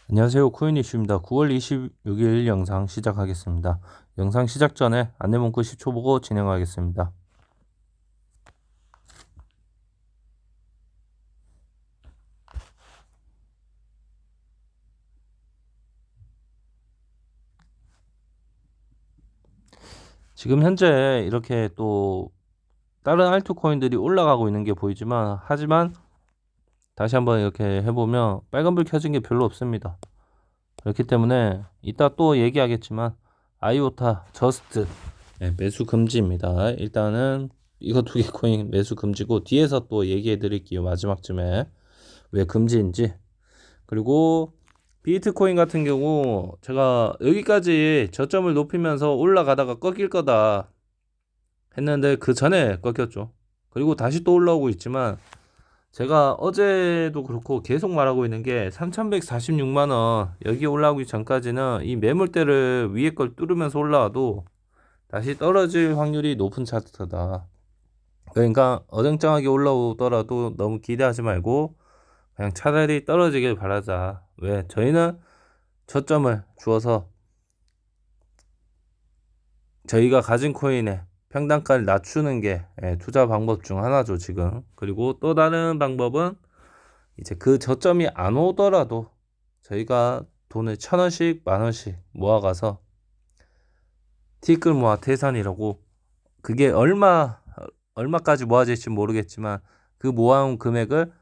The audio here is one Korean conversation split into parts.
안녕하세요. 코인 이슈입니다. 9월 26일 영상 시작하겠습니다. 영상 시작 전에 안내문구 10초 보고 진행하겠습니다. 지금 현재 이렇게 또 다른 알트 코인들이 올라가고 있는 게 보이지만, 하지만 다시 한번 이렇게 해보면 빨간불 켜진 게 별로 없습니다. 그렇기 때문에 이따 또 얘기하겠지만 아이오타, 저스트 매수 금지입니다. 일단은 이거 두 개 코인 매수 금지고, 뒤에서 또 얘기해 드릴게요. 마지막쯤에 왜 금지인지. 그리고 비트코인 같은 경우 제가 여기까지 저점을 높이면서 올라가다가 꺾일 거다 했는데 그 전에 꺾였죠. 그리고 다시 또 올라오고 있지만, 제가 어제도 그렇고 계속 말하고 있는 게 3146만 원 여기 올라오기 전까지는 이 매물대를 위에 걸 뚫으면서 올라와도 다시 떨어질 확률이 높은 차트다. 그러니까 어정쩡하게 올라오더라도 너무 기대하지 말고 그냥 차라리 떨어지길 바라자. 왜? 저희는 저점을 주어서 저희가 가진 코인의 평단가를 낮추는 게 투자 방법 중 하나죠, 지금. 그리고 또 다른 방법은 이제 그 저점이 안 오더라도 저희가 돈을 1,000원씩, 10,000원씩 모아가서 티끌 모아 태산이라고, 그게 얼마까지 모아질지 모르겠지만 그 모아온 금액을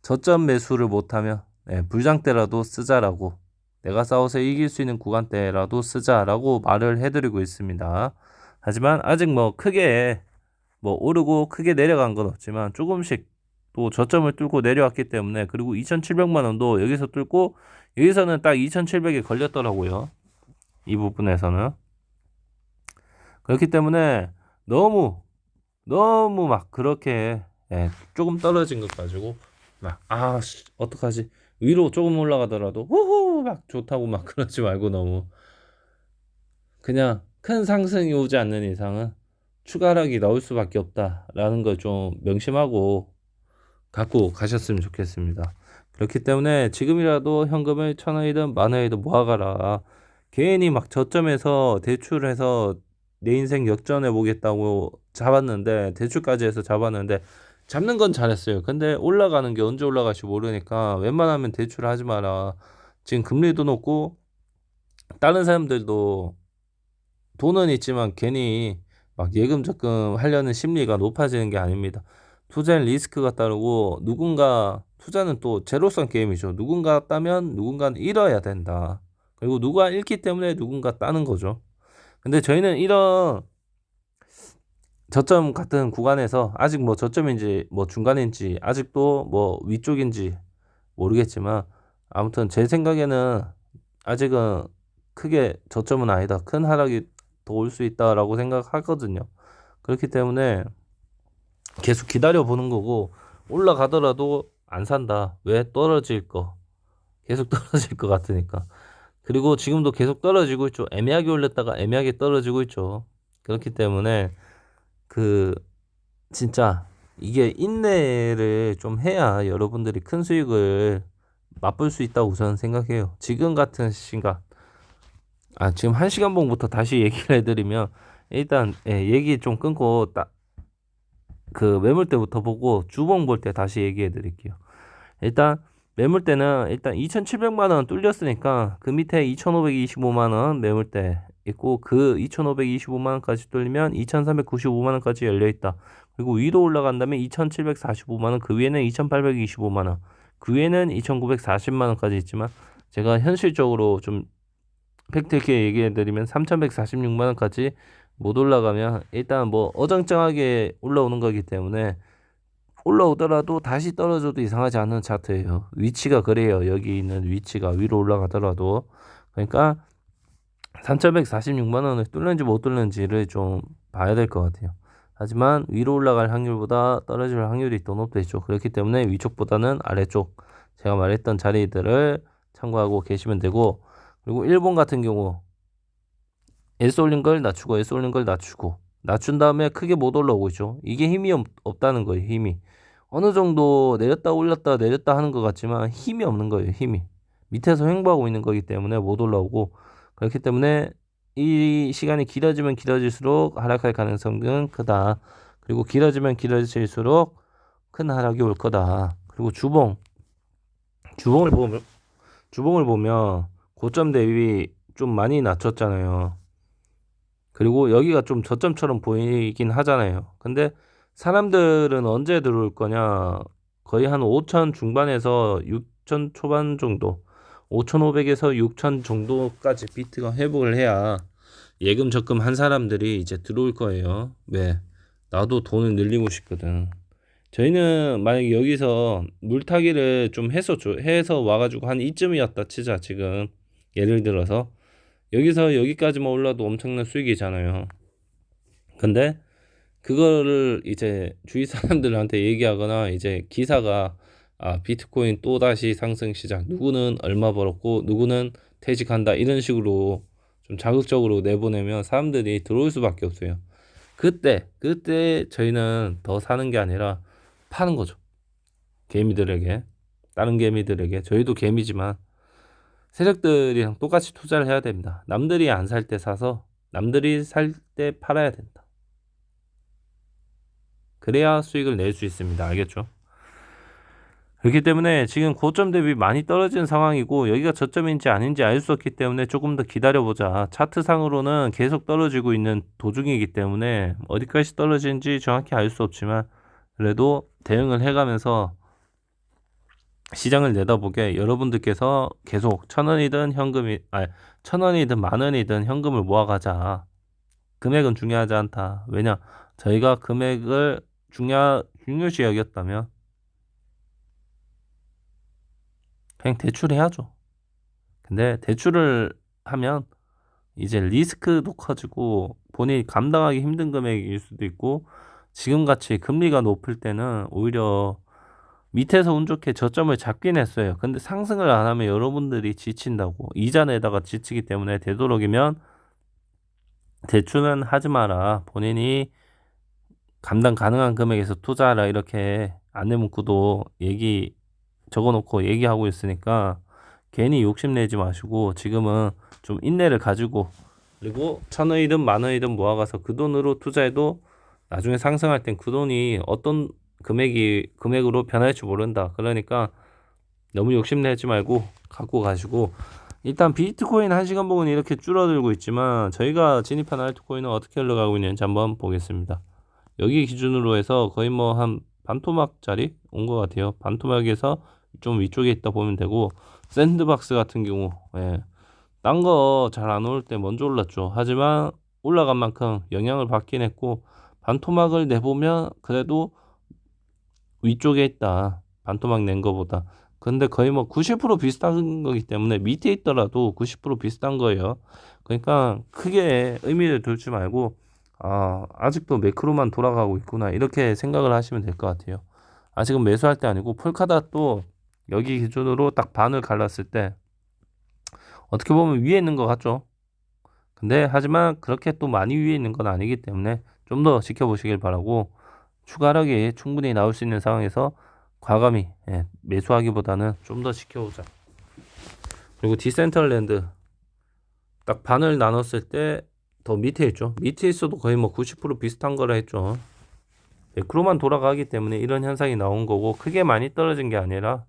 저점 매수를 못하면 불장 때라도 쓰자라고, 내가 싸워서 이길 수 있는 구간대라도 쓰자라고 말을 해드리고 있습니다. 하지만 아직 뭐 크게 뭐 오르고 크게 내려간 건 없지만 조금씩 또 저점을 뚫고 내려왔기 때문에, 그리고 2,700만 원도 여기서 뚫고 여기서는 딱 2,700에 걸렸더라고요. 이 부분에서는. 그렇기 때문에 너무 막 그렇게 조금 떨어진 것 가지고 막 어떡하지, 위로 조금 올라가더라도 후후 막 좋다고 막 그러지 말고, 너무 그냥 큰 상승이 오지 않는 이상은 추가락이 나올 수밖에 없다라는 걸 좀 명심하고 갖고 가셨으면 좋겠습니다. 그렇기 때문에 지금이라도 현금을 1,000원이든 10,000원이든 모아가라. 괜히 막 저점에서 대출해서 내 인생 역전해 보겠다고 잡았는데, 대출까지 해서 잡았는데, 잡는 건 잘했어요. 근데 올라가는 게 언제 올라갈지 모르니까 웬만하면 대출하지 마라. 지금 금리도 높고 다른 사람들도 돈은 있지만 괜히 막 예금 적금 하려는 심리가 높아지는 게 아닙니다. 투자엔 리스크가 따르고, 누군가 투자는 또 제로섬 게임이죠. 누군가 따면 누군가는 잃어야 된다. 그리고 누가 잃기 때문에 누군가 따는 거죠. 근데 저희는 이런 저점 같은 구간에서 아직 뭐 저점인지 뭐 중간인지 아직도 뭐 위쪽인지 모르겠지만, 아무튼 제 생각에는 아직은 크게 저점은 아니다. 큰 하락이 더 올 수 있다라고 생각하거든요. 그렇기 때문에 계속 기다려 보는 거고, 올라가더라도 안 산다. 왜? 떨어질 거. 계속 떨어질 것 같으니까. 그리고 지금도 계속 떨어지고 있죠. 애매하게 올렸다가 애매하게 떨어지고 있죠. 그렇기 때문에 그 진짜 이게 인내를 좀 해야 여러분들이 큰 수익을 맛볼 수 있다고 저는 생각해요. 지금 같은 시간, 지금 1시간봉부터 다시 얘기를 해드리면, 일단 얘기 좀 끊고 딱 그 매물대부터 보고 주봉 볼 때 다시 얘기해 드릴게요. 일단 매물대는 일단 2,700만 원 뚫렸으니까 그 밑에 2,525만 원 매물대 있고, 그 2,525만 원까지 뚫리면 2,395만 원까지 열려 있다. 그리고 위로 올라간다면 2,745만 원, 그 위에는 2,825만 원, 그 위에는 2,940만 원까지 있지만, 제가 현실적으로 좀 팩트 있게 얘기해 드리면 3,146만 원까지 못 올라가면 일단 뭐 어정쩡하게 올라오는 거기 때문에, 올라오더라도 다시 떨어져도 이상하지 않는 차트예요. 위치가 그래요. 여기 있는 위치가 위로 올라가더라도. 그러니까 3,146만 원을 뚫는지 못 뚫는지를 좀 봐야 될 것 같아요. 하지만 위로 올라갈 확률보다 떨어질 확률이 더 높겠죠. 그렇기 때문에 위쪽보다는 아래쪽, 제가 말했던 자리들을 참고하고 계시면 되고, 그리고 일본 같은 경우 S 올린 걸 낮추고 S 올린 걸 낮추고 낮춘 다음에 크게 못 올라오고 있죠. 이게 힘이 없다는 거예요. 힘이 어느 정도 내렸다 올렸다 내렸다 하는 것 같지만 힘이 없는 거예요. 힘이 밑에서 횡보하고 있는 거기 때문에 못 올라오고, 그렇기 때문에 이 시간이 길어지면 길어질수록 하락할 가능성은 크다. 그리고 길어지면 길어질수록 큰 하락이 올 거다. 그리고 주봉을 보면 고점 대비 좀 많이 낮췄잖아요. 그리고 여기가 좀 저점처럼 보이긴 하잖아요. 근데 사람들은 언제 들어올 거냐? 거의 한 5천 중반에서 6천 초반 정도, 5,500에서 6천 정도까지 비트가 회복을 해야 예금 적금 한 사람들이 이제 들어올 거예요. 왜? 나도 돈을 늘리고 싶거든. 저희는 만약에 여기서 물타기를 좀 해서 와가지고 한 이쯤이었다 치자. 지금 예를 들어서 여기서 여기까지만 올라도 엄청난 수익이잖아요. 근데 그거를 이제 주위 사람들한테 얘기하거나 이제 기사가 비트코인 또 다시 상승 시작, 누구는 얼마 벌었고 누구는 퇴직한다, 이런 식으로 좀 자극적으로 내보내면 사람들이 들어올 수밖에 없어요. 그때 저희는 더 사는 게 아니라 파는 거죠. 개미들에게, 다른 개미들에게. 저희도 개미지만 세력들이랑 똑같이 투자를 해야 됩니다. 남들이 안 살 때 사서 남들이 살 때 팔아야 된다. 그래야 수익을 낼 수 있습니다. 알겠죠? 그렇기 때문에 지금 고점 대비 많이 떨어진 상황이고, 여기가 저점인지 아닌지 알 수 없기 때문에 조금 더 기다려보자. 차트상으로는 계속 떨어지고 있는 도중이기 때문에 어디까지 떨어지는지 정확히 알 수 없지만, 그래도 대응을 해가면서 시장을 내다보게 여러분들께서 계속 1,000원이든 현금이, 1,000원이든 10,000원이든 현금을 모아가자. 금액은 중요하지 않다. 왜냐? 저희가 금액을 중요시 여겼다면 그냥 대출해야죠. 근데 대출을 하면 이제 리스크도 커지고 본인이 감당하기 힘든 금액일 수도 있고, 지금같이 금리가 높을 때는 오히려 밑에서 운 좋게 저점을 잡긴 했어요. 근데 상승을 안 하면 여러분들이 지친다고, 이자 내다가 지치기 때문에 되도록이면 대출은 하지 마라. 본인이 감당 가능한 금액에서 투자하라. 이렇게 안내 문구도 적어놓고 얘기하고 있으니까 괜히 욕심내지 마시고 지금은 좀 인내를 가지고, 그리고 1,000원이든 10,000원이든 모아가서 그 돈으로 투자해도 나중에 상승할 땐 그 돈이 어떤 금액으로 변할지 모른다. 그러니까 너무 욕심내지 말고 갖고 가시고, 일단 비트코인 1시간 봉은 이렇게 줄어들고 있지만 저희가 진입한 알트코인은 어떻게 흘러가고 있는지 한번 보겠습니다. 여기 기준으로 해서 거의 뭐 한 반토막짜리 온 것 같아요. 반토막에서 좀 위쪽에 있다 보면 되고, 샌드박스 같은 경우, 딴 거 잘 안 오를 때 먼저 올랐죠. 하지만 올라간 만큼 영향을 받긴 했고, 반토막을 내보면 그래도 위쪽에 있다. 반토막 낸 거보다. 근데 거의 뭐 90% 비슷한 거기 때문에 밑에 있더라도 90% 비슷한 거예요. 그러니까 크게 의미를 두지 말고, 아직도 매크로만 돌아가고 있구나, 이렇게 생각을 하시면 될 것 같아요. 아직은 매수할 때 아니고, 폴카닷도 여기 기준으로 딱 반을 갈랐을 때 어떻게 보면 위에 있는 것 같죠. 근데 하지만 그렇게 또 많이 위에 있는 건 아니기 때문에 좀 더 지켜보시길 바라고, 추가하락이 충분히 나올 수 있는 상황에서 과감히 매수하기보다는 좀 더 지켜보자. 그리고 디센트럴랜드 딱 반을 나눴을 때 더 밑에 있죠. 밑에 있어도 거의 뭐 90% 비슷한 거라 했죠. 매크로만 돌아가기 때문에 이런 현상이 나온 거고, 크게 많이 떨어진 게 아니라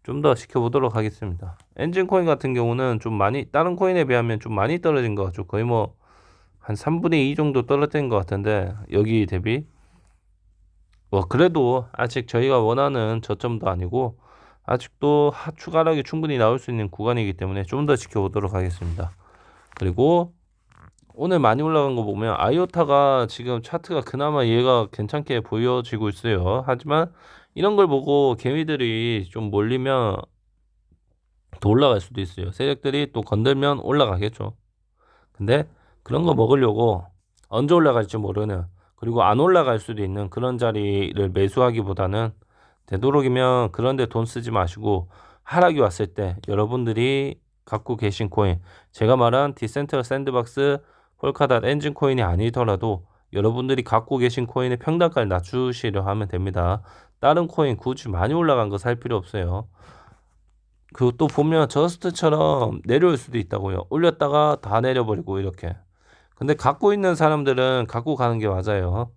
좀 더 지켜보도록 하겠습니다. 엔진코인 같은 경우는 좀 많이, 다른 코인에 비하면 좀 많이 떨어진 것 같죠. 거의 뭐 한 3분의 2 정도 떨어진 것 같은데, 여기 대비 뭐 그래도 아직 저희가 원하는 저점도 아니고, 아직도 추가락이 충분히 나올 수 있는 구간이기 때문에 좀 더 지켜보도록 하겠습니다. 그리고 오늘 많이 올라간 거 보면 아이오타가 지금 차트가 그나마 얘가 괜찮게 보여지고 있어요. 하지만 이런 걸 보고 개미들이 좀 몰리면 더 올라갈 수도 있어요. 세력들이 또 건들면 올라가겠죠. 근데 그런 거 먹으려고 언제 올라갈지 모르는, 그리고 안 올라갈 수도 있는 그런 자리를 매수하기보다는 되도록이면 그런 데 돈 쓰지 마시고, 하락이 왔을 때 여러분들이 갖고 계신 코인, 제가 말한 디센트럴 샌드박스, 폴카닷, 엔진 코인이 아니더라도 여러분들이 갖고 계신 코인의 평단가를 낮추시려 하면 됩니다. 다른 코인 굳이 많이 올라간 거 살 필요 없어요. 그 또 보면 저스트처럼 내려올 수도 있다고요. 올렸다가 다 내려버리고 이렇게. 근데 갖고 있는 사람들은 갖고 가는 게 맞아요.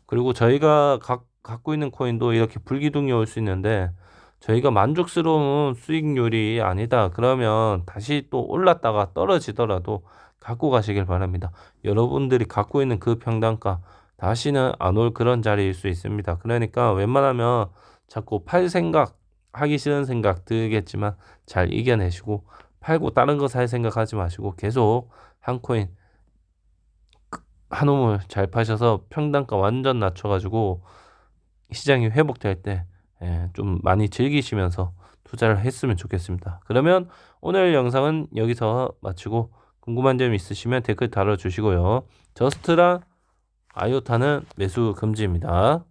그리고 저희가 갖고 있는 코인도 이렇게 불기둥이 올 수 있는데 저희가 만족스러운 수익률이 아니다. 그러면 다시 또 올랐다가 떨어지더라도 갖고 가시길 바랍니다. 여러분들이 갖고 있는 그 평단가 다시는 안 올 그런 자리일 수 있습니다. 그러니까 웬만하면 자꾸 팔 생각, 하기 싫은 생각 들겠지만 잘 이겨내시고 팔고 다른 거 살 생각하지 마시고 계속 한 코인 한 우물 잘 파셔서 평단가 완전 낮춰가지고 시장이 회복될 때 좀 많이 즐기시면서 투자를 했으면 좋겠습니다. 그러면 오늘 영상은 여기서 마치고 궁금한 점 있으시면 댓글 달아주시고요. 저스트랑 아요타는 매수 금지입니다.